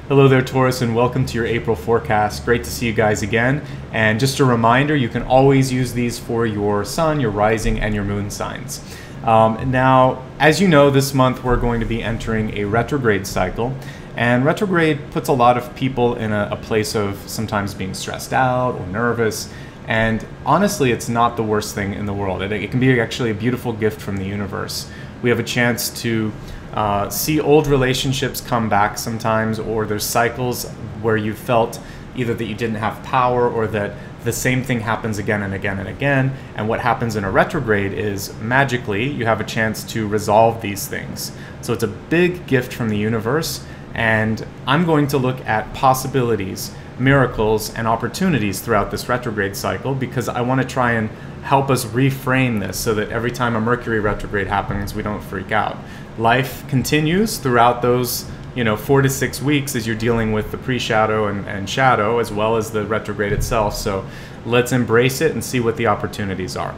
Hello there, Taurus, and welcome to your April forecast. Great to see you guys again. And just a reminder, you can always use these for your sun, your rising, and your moon signs. Now, as you know, this month we're going to be entering a retrograde cycle. And retrograde puts a lot of people in a place of sometimes being stressed out or nervous. And honestly, it's not the worst thing in the world. It can be actually a beautiful gift from the universe. We have a chance to see old relationships come back sometimes, or there's cycles where you felt either that you didn't have power or that the same thing happens again and again and again. And what happens in a retrograde is magically you have a chance to resolve these things. So it's a big gift from the universe, and I'm going to look at possibilities, miracles, and opportunities throughout this retrograde cycle because I want to try and help us reframe this so that every time a Mercury retrograde happens, we don't freak out. Life continues throughout those 4 to 6 weeks as you're dealing with the pre-shadow and shadow as well as the retrograde itself. So let's embrace it and see what the opportunities are.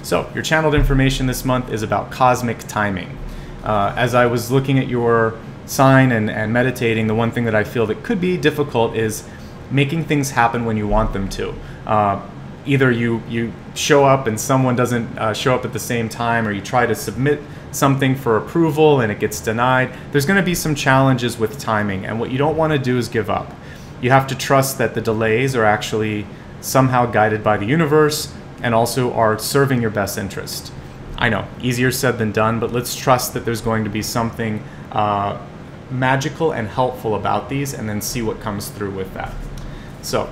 So your channeled information this month is about cosmic timing. As I was looking at your sign and meditating, the one thing that I feel that could be difficult is making things happen when you want them to. Either you show up and someone doesn't show up at the same time, or you try to submit something for approval and it gets denied. There's going to be some challenges with timing, and what you don't want to do is give up. You have to trust that the delays are actually somehow guided by the universe and also are serving your best interest. I know, easier said than done, but let's trust that there's going to be something magical and helpful about these, and then see what comes through with that. So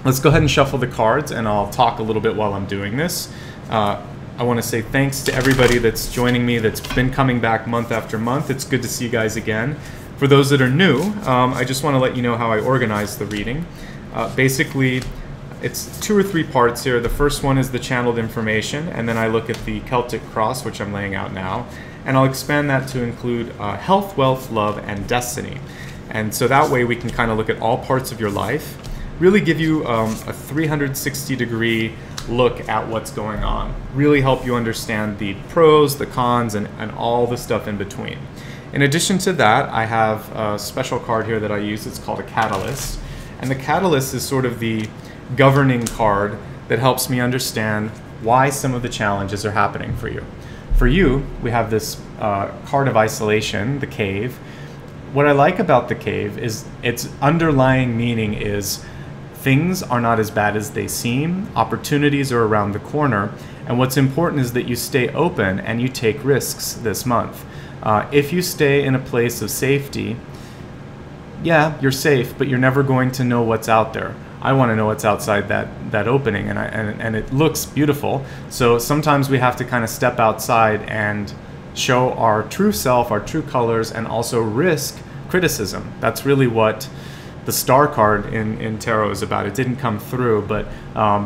let's go ahead and shuffle the cards, and I'll talk a little bit while I'm doing this. I want to say thanks to everybody that's joining me, that's been coming back month after month. It's good to see you guys again. For those that are new, I just want to let you know how I organize the reading. Basically, it's 2 or 3 parts here. The first one is the channeled information, and then I look at the Celtic cross, which I'm laying out now, and I'll expand that to include health, wealth, love, and destiny. And so that way we can kind of look at all parts of your life, really give you a 360-degree look at what's going on, really help you understand the pros, the cons, and all the stuff in between. In addition to that, I have a special card here that I use. It's called a catalyst, and the catalyst is sort of the governing card that helps me understand why some of the challenges are happening for you. For you, we have this card of isolation, the cave. What I like about the cave is its underlying meaning is things are not as bad as they seem, opportunities are around the corner, and what's important is that you stay open and you take risks this month. If you stay in a place of safety, yeah, you're safe, but you're never going to know what's out there. I want to know what's outside that opening, and it looks beautiful. So sometimes we have to kind of step outside and show our true self, our true colors, and also risk criticism. That's really what the star card in tarot is about. It didn't come through, but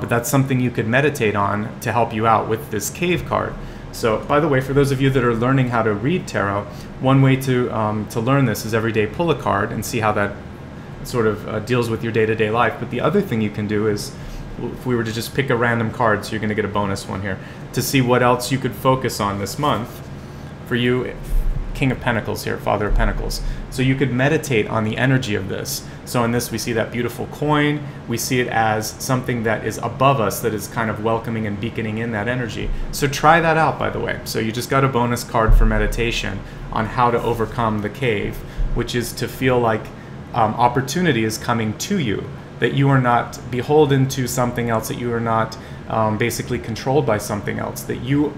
that's something you could meditate on to help you out with this cave card. So, by the way, for those of you that are learning how to read tarot, one way to learn this is every day pull a card and see how that sort of deals with your day-to-day life. But the other thing you can do is, if we were to just pick a random card, so you're going to get a bonus one here, to see what else you could focus on this month. For you, King of Pentacles here, Father of Pentacles. So you could meditate on the energy of this. So in this, we see that beautiful coin. We see it as something that is above us, that is kind of welcoming and beaconing in that energy. So try that out, by the way. So you just got a bonus card for meditation on how to overcome the cave, which is to feel like opportunity is coming to you, that you are not beholden to something else, that you are not basically controlled by something else, that you,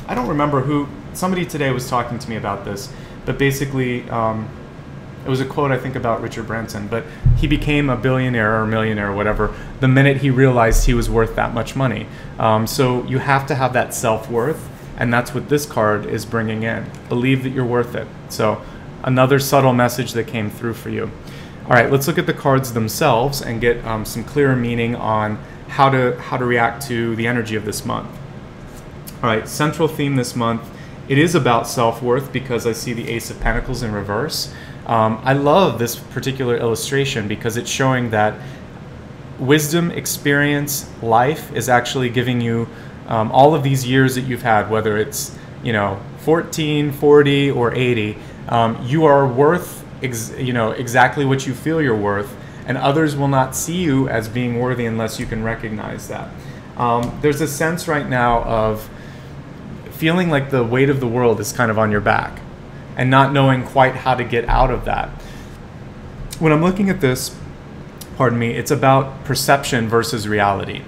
I don't remember who, somebody today was talking to me about this, but basically it was a quote I think about Richard Branson, but he became a billionaire or millionaire or whatever the minute he realized he was worth that much money. So you have to have that self-worth, and that's what this card is bringing in. Believe that you're worth it. So another subtle message that came through for you. All right, let's look at the cards themselves and get some clearer meaning on how to react to the energy of this month. All right, central theme this month, it is about self-worth because I see the Ace of Pentacles in reverse. I love this particular illustration because it's showing that wisdom, experience, life is actually giving you all of these years that you've had, whether it's 14, 40, or 80, you are worth exactly what you feel you're worth, and others will not see you as being worthy unless you can recognize that. There's a sense right now of feeling like the weight of the world is kind of on your back and not knowing quite how to get out of that. When I'm looking at this, pardon me, it's about perception versus reality.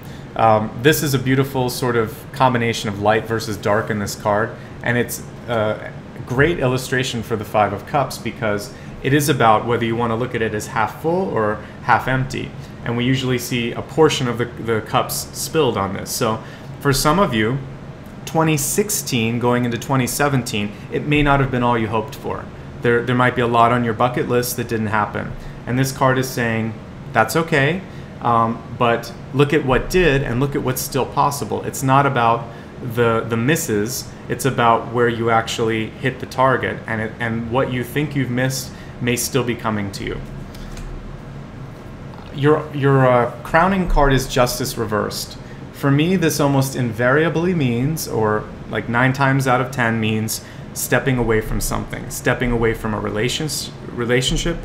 This is a beautiful sort of combination of light versus dark in this card, and it's a great illustration for the Five of Cups because it is about whether you want to look at it as half full or half empty. And we usually see a portion of the cups spilled on this. So for some of you, 2016 going into 2017, it may not have been all you hoped for. There might be a lot on your bucket list that didn't happen. And this card is saying, that's okay, but look at what did and look at what's still possible. It's not about the misses, it's about where you actually hit the target, and what you think you've missed may still be coming to you. Your crowning card is Justice reversed. For me, this almost invariably means, or like 9 times out of 10 means, stepping away from something, stepping away from a relationship,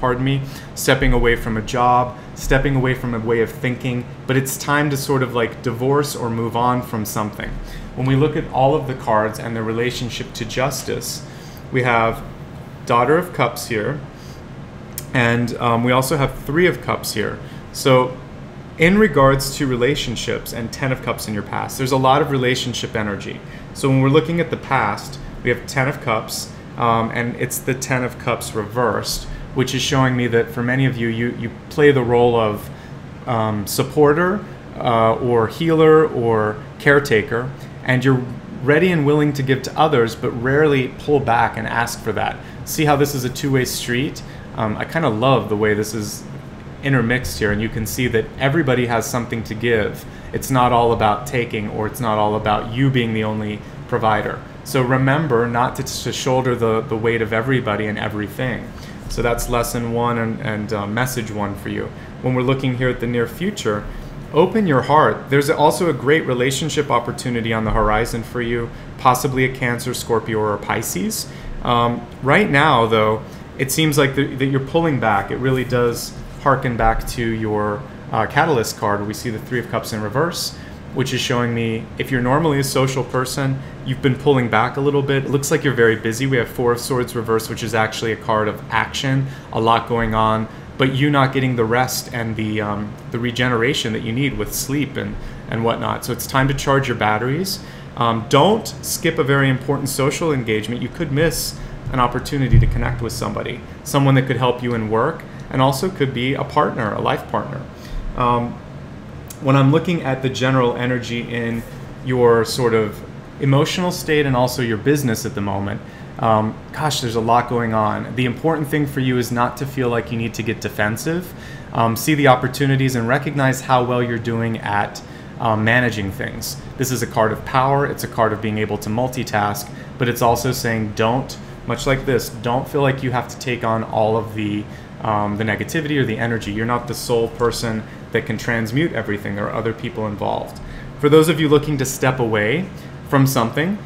stepping away from a job, stepping away from a way of thinking, but it's time to sort of like divorce or move on from something. When we look at all of the cards and their relationship to justice, we have Daughter of Cups here, and we also have Three of Cups here. So in regards to relationships and 10 of Cups in your past, there's a lot of relationship energy. So when we're looking at the past, we have 10 of Cups, and it's the 10 of Cups reversed, which is showing me that for many of you, you play the role of supporter or healer or caretaker, and you're ready and willing to give to others, but rarely pull back and ask for that. See how this is a two-way street? I kind of love the way this is intermixed here, and you can see that everybody has something to give. It's not all about taking, or it's not all about you being the only provider. So remember not to shoulder the weight of everybody and everything. So that's lesson 1 and message 1 for you. When we're looking here at the near future, open your heart. There's also a great relationship opportunity on the horizon for you, possibly a Cancer, Scorpio, or a Pisces. Right now, though, it seems like that you're pulling back. It really does harken back to your Catalyst card, where we see the Three of Cups in reverse, which is showing me if you're normally a social person, you've been pulling back a little bit. It looks like you're very busy. We have Four of Swords reversed, which is actually a card of action, a lot going on, but you not getting the rest and the regeneration that you need with sleep and whatnot. So it's time to charge your batteries. Don't skip a very important social engagement. You could miss an opportunity to connect with somebody, someone that could help you in work, and also could be a partner, a life partner. When I'm looking at the general energy in your sort of emotional state and also your business at the moment, gosh, there's a lot going on. The important thing for you is not to feel like you need to get defensive. See the opportunities and recognize how well you're doing at managing things. This is a card of power. It's a card of being able to multitask, but it's also saying don't, much like this, don't feel like you have to take on all of the negativity or the energy. You're not the sole person that can transmute everything. There are other people involved. For those of you looking to step away from something,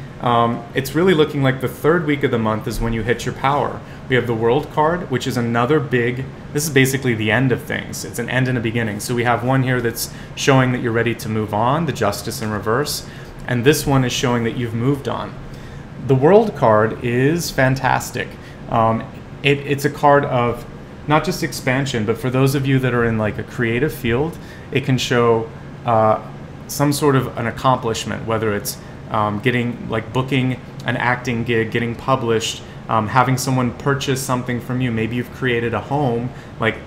it's really looking like the 3rd week of the month is when you hit your power. We have the World card, which is another big, this is basically the end of things. It's an end and a beginning. So we have one here that's showing that you're ready to move on, the Justice in reverse, and this one is showing that you've moved on. The World card is fantastic. It's a card of not just expansion, but for those of you that are in like a creative field, it can show some sort of an accomplishment, whether it's booking an acting gig, getting published, having someone purchase something from you. Maybe you've created a home, like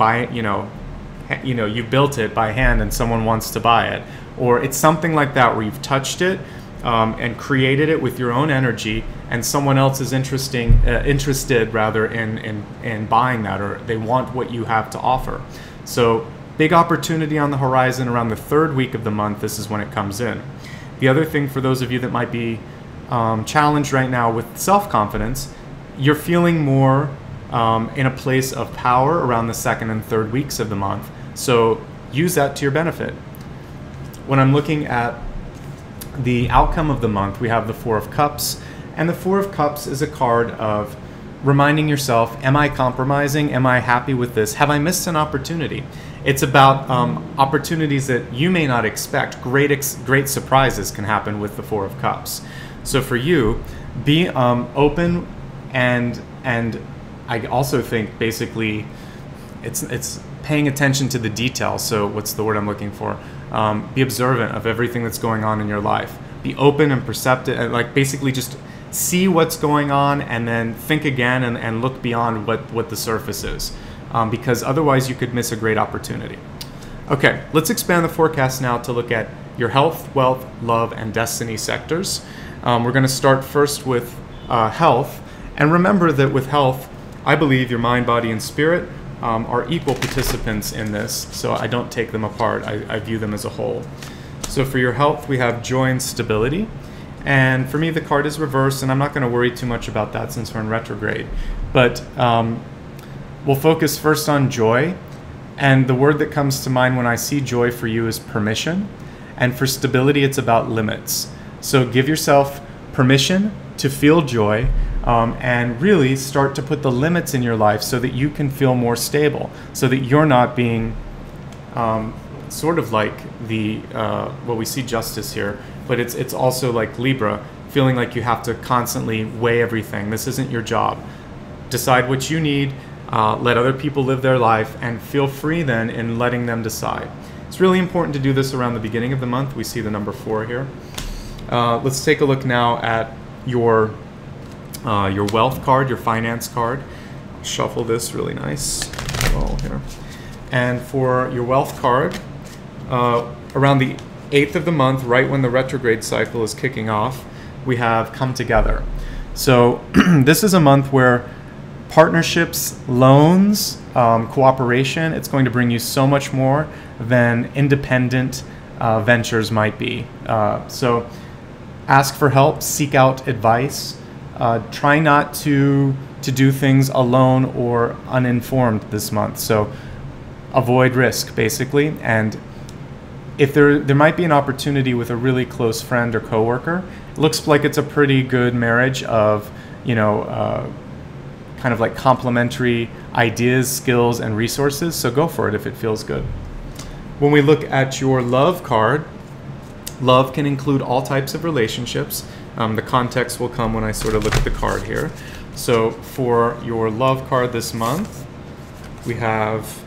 you built it by hand and someone wants to buy it, or it's something like that where you've touched it and created it with your own energy, and someone else is interested rather in buying that, or they want what you have to offer. So big opportunity on the horizon around the 3rd week of the month. This is when it comes in. The other thing for those of you that might be challenged right now with self-confidence, you're feeling more in a place of power around the 2nd and 3rd weeks of the month. So use that to your benefit. When I'm looking at the outcome of the month, we have the Four of Cups, and the Four of Cups is a card of reminding yourself, am I compromising? Am I happy with this? Have I missed an opportunity? It's about opportunities that you may not expect. Great surprises can happen with the Four of Cups. So for you, be open, and I also think basically it's paying attention to the details. So what's the word I'm looking for? Be observant of everything that's going on in your life. Be open and perceptive, and like basically just see what's going on, and then think again and look beyond what the surface is, because otherwise you could miss a great opportunity. Okay, let's expand the forecast now to look at your health, wealth, love, and destiny sectors. We're going to start first with health, and remember that with health, I believe your mind, body, and spirit are equal participants in this, so I don't take them apart. I view them as a whole. So for your health, we have joy and stability. And for me, the card is reversed, and I'm not going to worry too much about that since we're in retrograde. But we'll focus first on joy. And the word that comes to mind when I see joy for you is permission. And for stability, it's about limits. So give yourself permission to feel joy, and really start to put the limits in your life so that you can feel more stable, so that you're not being sort of like the, well, we see justice here, but it's also like Libra, feeling like you have to constantly weigh everything. This isn't your job. Decide what you need, let other people live their life, and feel free then in letting them decide. It's really important to do this around the beginning of the month. We see the number 4 here. Let's take a look now at your wealth card, your finance card. Shuffle this really nice. Oh, here. And for your wealth card, around the 8th of the month, right when the retrograde cycle is kicking off, we have come together. So this is a month where partnerships, loans, cooperation, it's going to bring you so much more than independent ventures might be. So ask for help, seek out advice, try not to do things alone or uninformed this month. So avoid risk, basically. And if there might be an opportunity with a really close friend or coworker, it looks like it's a pretty good marriage of, you know, kind of like complementary ideas, skills, and resources. So go for it if it feels good. When we look at your love card, love can include all types of relationships. The context will come when I sort of look at the card here. So for your love card this month, we have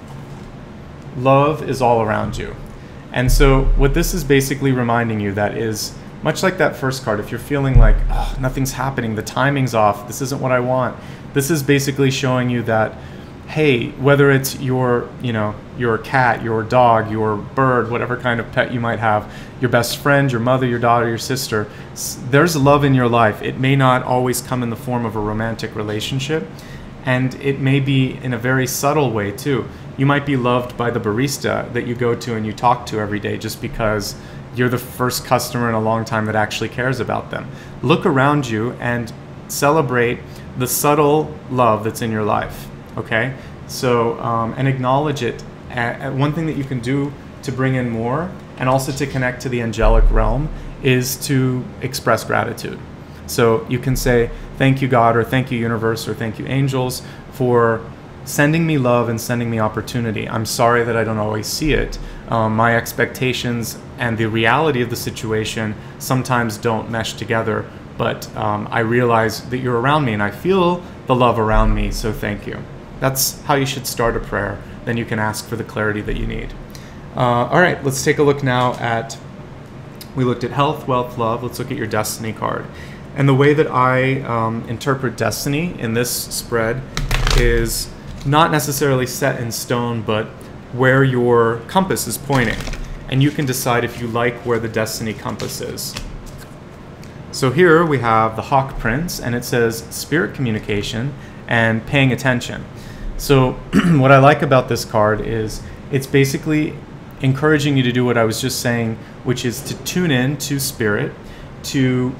love is all around you. And so what this is basically reminding you that is, much like that first card, if you're feeling like, oh, nothing's happening, the timing's off, this isn't what I want, this is basically showing you that, hey, whether it's your, you know, your cat, your dog, your bird, whatever kind of pet you might have, your best friend, your mother, your daughter, your sister, there's love in your life. It may not always come in the form of a romantic relationship, and it may be in a very subtle way too. You might be loved by the barista that you go to and you talk to every day just because you're the first customer in a long time that actually cares about them. Look around you and celebrate the subtle love that's in your life, okay? So, and acknowledge it. One thing that you can do to bring in more and also to connect to the angelic realm is to express gratitude. So you can say, thank you, God, or thank you, universe, or thank you, angels, for sending me love and sending me opportunity. I'm sorry that I don't always see it. My expectations and the reality of the situation sometimes don't mesh together, but I realize that you're around me and I feel the love around me, so thank you. That's how you should start a prayer. Then you can ask for the clarity that you need. All right, let's take a look now at, we looked at health, wealth, love. Let's look at your destiny card. And the way that I interpret destiny in this spread is not necessarily set in stone, but where your compass is pointing. And you can decide if you like where the destiny compass is. So here we have the Hawk Prince, and it says spirit communication and paying attention. So what I like about this card is it's basically encouraging you to do what I was just saying, which is to tune in to spirit, to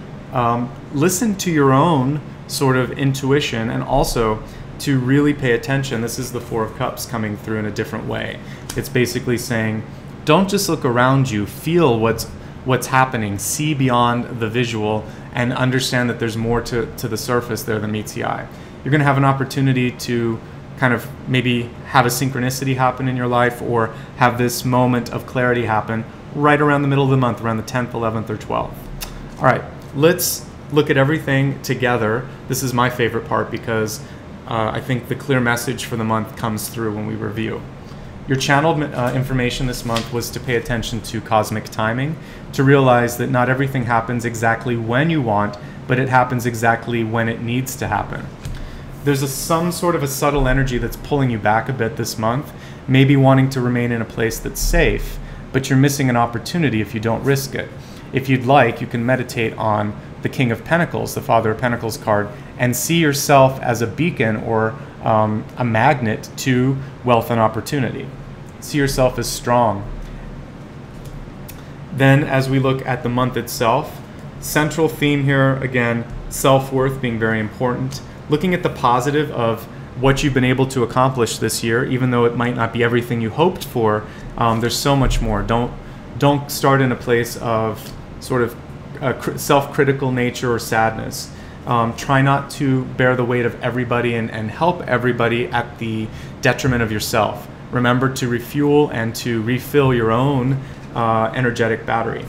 listen to your own sort of intuition, and also to really pay attention. This is the Four of Cups coming through in a different way. It's basically saying, don't just look around you, feel what's happening, see beyond the visual, and understand that there's more to the surface there than meets the eye. you're going to have an opportunity to kind of maybe have a synchronicity happen in your life, or have this moment of clarity happen right around the middle of the month, around the 10th, 11th, or 12th. All right, let's look at everything together. This is my favorite part because I think the clear message for the month comes through when we review. Your channeled information this month was to pay attention to cosmic timing, to realize that not everything happens exactly when you want, but it happens exactly when it needs to happen. There's some sort of a subtle energy that's pulling you back a bit this month, maybe wanting to remain in a place that's safe, but you're missing an opportunity if you don't risk it. If you'd like, you can meditate on the King of Pentacles, the Father of Pentacles card, and see yourself as a beacon or a magnet to wealth and opportunity. See yourself as strong. Then as we look at the month itself, central theme here, again, self-worth being very important. Looking at the positive of what you've been able to accomplish this year, even though it might not be everything you hoped for, there's so much more. Don't start in a place of sort of self-critical nature or sadness. Try not to bear the weight of everybody and help everybody at the detriment of yourself. Remember to refuel and to refill your own energetic battery.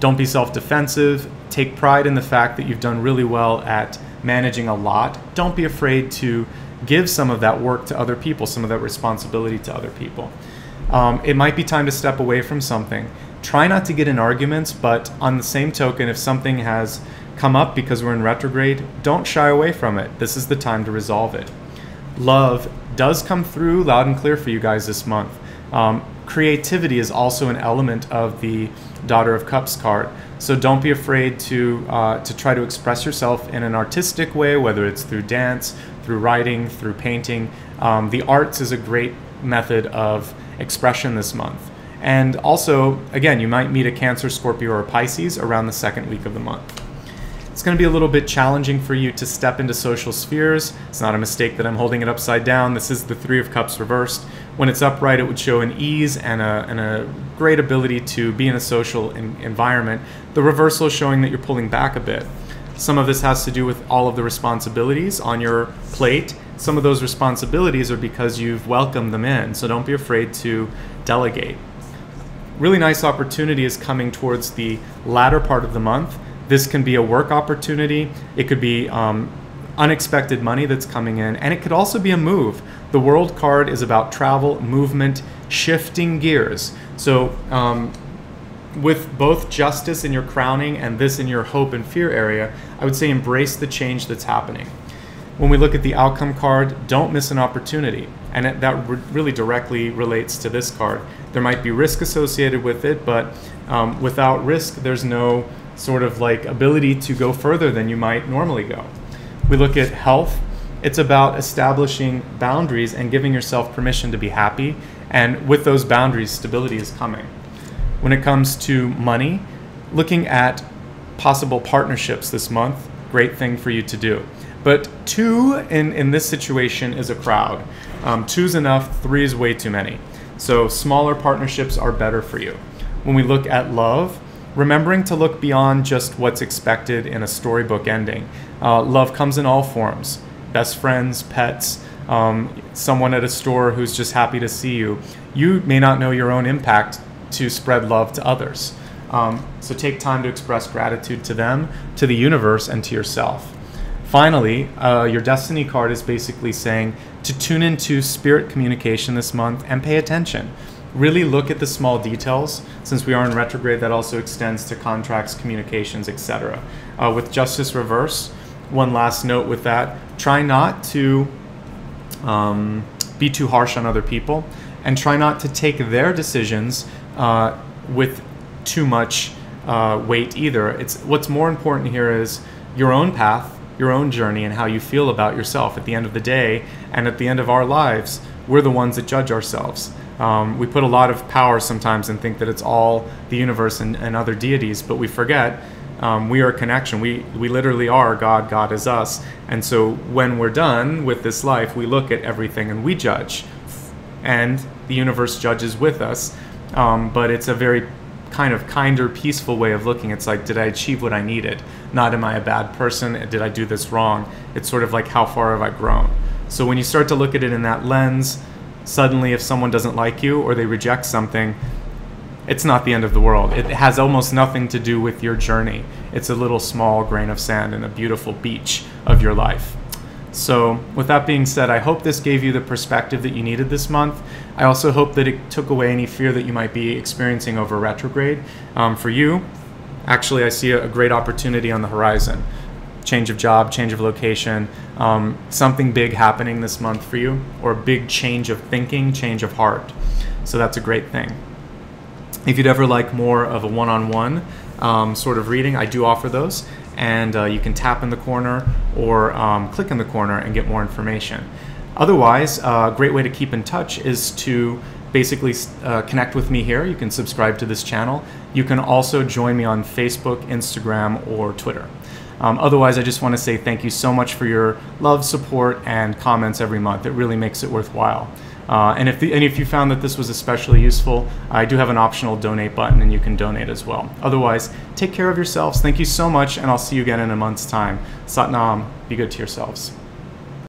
Don't be self-defensive. Take pride in the fact that you've done really well at managing a lot. Don't be afraid to give some of that work to other people, some of that responsibility to other people. It might be time to step away from something. Try not to get in arguments, but on the same token, if something has come up because we're in retrograde, don't shy away from it. This is the time to resolve it. Love does come through loud and clear for you guys this month. Creativity is also an element of the Daughter of Cups card. So don't be afraid to try to express yourself in an artistic way, whether it's through dance, through writing, through painting. The arts is a great method of expression this month. And also, again, you might meet a Cancer, Scorpio, or Pisces around the second week of the month. It's going to be a little bit challenging for you to step into social spheres. It's not a mistake that I'm holding it upside down. This is the Three of Cups reversed. When it's upright, it would show an ease and a great ability to be in a social environment. The reversal is showing that you're pulling back a bit. Some of this has to do with all of the responsibilities on your plate. Some of those responsibilities are because you've welcomed them in, so don't be afraid to delegate. Really nice opportunity is coming towards the latter part of the month. This can be a work opportunity. It could be unexpected money that's coming in, and it could also be a move. The World card is about travel, movement, shifting gears. So with both justice in your crowning and this in your hope and fear area, I would say embrace the change that's happening. When we look at the outcome card, don't miss an opportunity. And that really directly relates to this card. There might be risk associated with it, but without risk, there's no sort of like ability to go further than you might normally go. We look at health. It's about establishing boundaries and giving yourself permission to be happy. And with those boundaries, stability is coming. When it comes to money, looking at possible partnerships this month, great thing for you to do. But 2 in this situation is a crowd. 2's enough, 3 is way too many. So smaller partnerships are better for you. When we look at love, remembering to look beyond just what's expected in a storybook ending. Love comes in all forms. Best friends, pets, someone at a store who's just happy to see you. You may not know your own impact to spread love to others. So take time to express gratitude to them, to the universe, and to yourself. Finally, your destiny card is basically saying to tune into spirit communication this month and pay attention. Really look at the small details. Since we are in retrograde, that also extends to contracts, communications, etc. With justice reverse, one last note with that, try not to be too harsh on other people, and try not to take their decisions with too much weight either. What's more important here is your own path, your own journey, and how you feel about yourself. At the end of the day, and at the end of our lives, we're the ones that judge ourselves. We put a lot of power sometimes and think that it's all the universe and other deities, but we forget we are a connection. We literally are God, God is us. And so when we're done with this life, we look at everything and we judge. And the universe judges with us, but it's a very kind of kinder, peaceful way of looking. It's like, did I achieve what I needed? Not, am I a bad person? Did I do this wrong? It's sort of like, how far have I grown? So when you start to look at it in that lens, suddenly if someone doesn't like you or they reject something, it's not the end of the world. It has almost nothing to do with your journey. It's a little small grain of sand in a beautiful beach of your life. So with that being said, I hope this gave you the perspective that you needed this month. I also hope that it took away any fear that you might be experiencing over retrograde. For you, actually, I see a great opportunity on the horizon. Change of job, change of location, something big happening this month for you, or a big change of thinking, change of heart. So that's a great thing. If you'd ever like more of a one-on-one sort of reading, I do offer those. And you can tap in the corner or click in the corner and get more information. Otherwise, a great way to keep in touch is to basically connect with me here. You can subscribe to this channel. You can also join me on Facebook, Instagram, or Twitter. Otherwise, I just want to say thank you so much for your love, support, and comments every month. It really makes it worthwhile. And if you found that this was especially useful, I do have an optional donate button and you can donate as well. Otherwise, take care of yourselves. Thank you so much, and I'll see you again in a month's time. Sat Nam, be good to yourselves.